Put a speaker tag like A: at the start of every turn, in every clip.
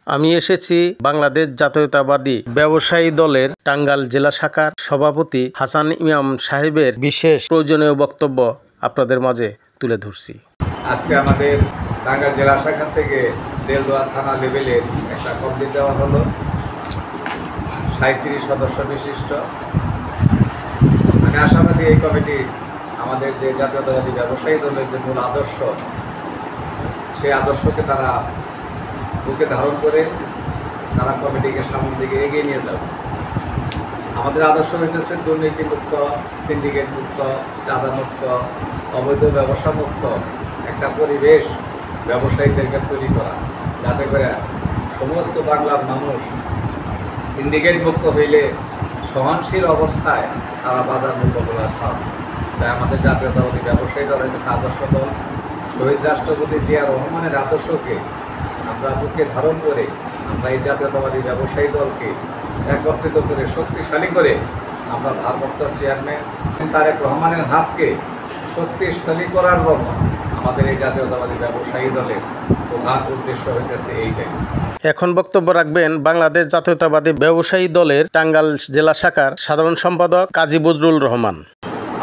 A: আমি এসেছি বাংলাদেশ জাতীয়তাবাদী ব্যবসায়ী দলের টাঙ্গাইল জেলা শাখার সভাপতি হাসান ইমাম সাহেবের বিশেষ প্রয়োজনীয় বক্তব্য আপনাদের মাঝে তুলে ধরছি।
B: আজকে আমাদের টাঙ্গাইল জেলা শাখা থেকে দেলদুয়ার থানা লেভেলের একটা কমিটি দেওয়া হলো 37 সদস্য বিশিষ্ট। আমি আশাবাদী এই কমিটি আমাদের যে জাতীয়তাবাদী ব্যবসায়ী দলের যে মূল আদর্শ, সেই আদর্শকে তারা বুকে ধারণ করে তারা কমিটিকে সামনের দিকে এগিয়ে নিয়ে যাবে। আমাদের আদর্শ হইতেছে দুর্নীতিমুক্ত, সিন্ডিকেট মুক্ত, চাঁদা মুক্ত, অবৈধ ব্যবসা মুক্ত একটা পরিবেশ ব্যবসায়ীদেরকে তৈরি করা, যাতে করে সমস্ত বাংলার মানুষ সিন্ডিকেট মুক্ত হইলে সহনশীল অবস্থায় তারা বাজার মূল্যগুলো পাবে। তাই আমাদের জাতীয়তাবাদী ব্যবসায়ী দলের কাছে আদর্শ দল শহীদ রাষ্ট্রপতি জিয়া রহমানের আদর্শকে আমরা বুকে ধারণ করে আমরা এই জাতীয়তাবাদী ব্যবসায়ী দলকে একত্রিত করে শক্তিশালী করে আমরা ভারপ্রাপ্ত চেয়ারম্যান তারেক রহমানের হাতকে শক্তিশালী করার জন্য আমাদের এই জাতীয়তাবাদী ব্যবসায়ী দলের প্রধান উদ্দেশ্য হইতেছে এইটাই।
A: এখন বক্তব্য রাখবেন বাংলাদেশ জাতীয়তাবাদী ব্যবসায়ী দলের টাঙ্গাইল জেলা শাখার সাধারণ সম্পাদক কাজী বদরুল রহমান।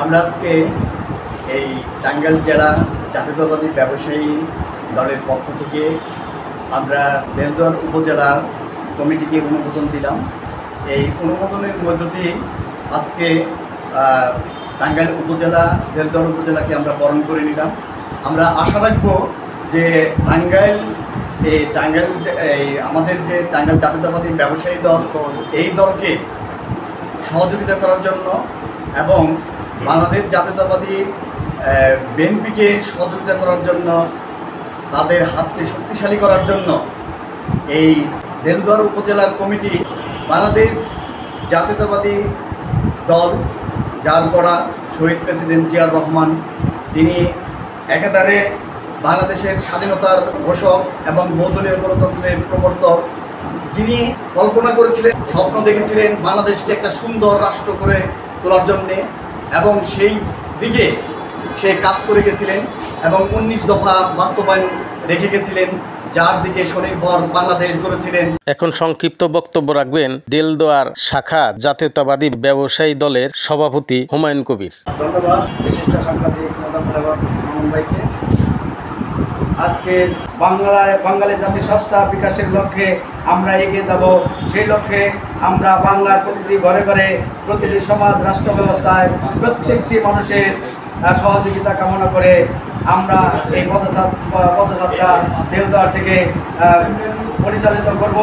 C: আমরা আজকে এই টাঙ্গাইল জেলা জাতীয়তাবাদী ব্যবসায়ী দলের পক্ষ থেকে আমরা দেলদুয়ার উপজেলার কমিটিকে অনুমোদন দিলাম। এই অনুমোদনের মধ্য দিয়ে আজকে টাঙ্গাইল উপজেলা দেলদুয়ার উপজেলাকে আমরা বরণ করে নিলাম। আমরা আশা রাখব যে আমাদের যে টাঙ্গাইল জাতীয়তাবাদী ব্যবসায়ী দল, এই দলকে সহযোগিতা করার জন্য এবং বাংলাদেশ জাতীয়তাবাদী বিএনপিকে সহযোগিতা করার জন্য, তাদের হাতকে শক্তিশালী করার জন্য এই দেলদুয়ার উপজেলার কমিটি বাংলাদেশ জাতীয়তাবাদী দল, যার করা শহীদ প্রেসিডেন্ট জিয়াউর রহমান, তিনি একাধারে বাংলাদেশের স্বাধীনতার ঘোষক এবং বহুদলীয় গণতন্ত্রের প্রবর্তক, যিনি কল্পনা করেছিলেন, স্বপ্ন দেখেছিলেন বাংলাদেশকে একটা সুন্দর রাষ্ট্র করে তোলার জন্যে, এবং সেই দিকে সে কাজ করে গেছিলেন এবং 19 দফা বাস্তবায়ন রেখে গেছিলেন, যার দিকে স্বনির্ভর বাংলাদেশ গড়েছিলেন। এখন
A: সংক্ষিপ্ত বক্তব্য রাখবেন দেলদুয়ার শাখা জাতীয়তাবাদী ব্যবসায়ী দলের সভাপতি হুমায়ুন কবির।
D: ধন্যবাদ বিশিষ্ট সাংবাদিক মামুন ভাইকে। আজকে বাঙালি জাতি সত্তা বিকাশের লক্ষ্যে আমরা এগিয়ে যাব। সেই লক্ষ্যে আমরা বাংলার প্রতিটি ঘরে ঘরে, প্রতিটি সমাজ রাষ্ট্র ব্যবস্থায় প্রত্যেকটি মানুষের সহযোগিতা কামনা করে আমরা এই পদযাত্রা দেলদুয়ার থেকে পরিচালিত করব।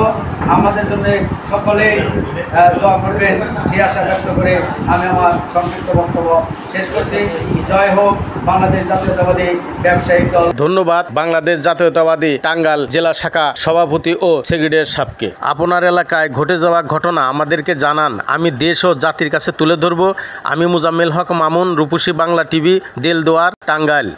D: আমাদের জন্য সকলেই দোয়া করবেন, সেই আশা ব্যক্ত করে আমি আমার সংক্ষিপ্ত বক্তব্য শেষ করছি। জয় হোক বাংলাদেশ জাতীয়তাবাদী ব্যবসায়ী দল।
A: ধন্যবাদ বাংলাদেশ জাতীয়তাবাদী টাঙ্গাইল জেলা শাখা সভাপতি ও সেক্রেটারি সাহেবকে। আপনার এলাকায় ঘটে যাওয়া ঘটনা আমাদেরকে জানান, আমি দেশ ও জাতির কাছে তুলে ধরব। আমি মুজাম্মেল হক মামুন, রূপসী বাংলা টিভি, দেলদুয়ার, টাঙ্গাইল।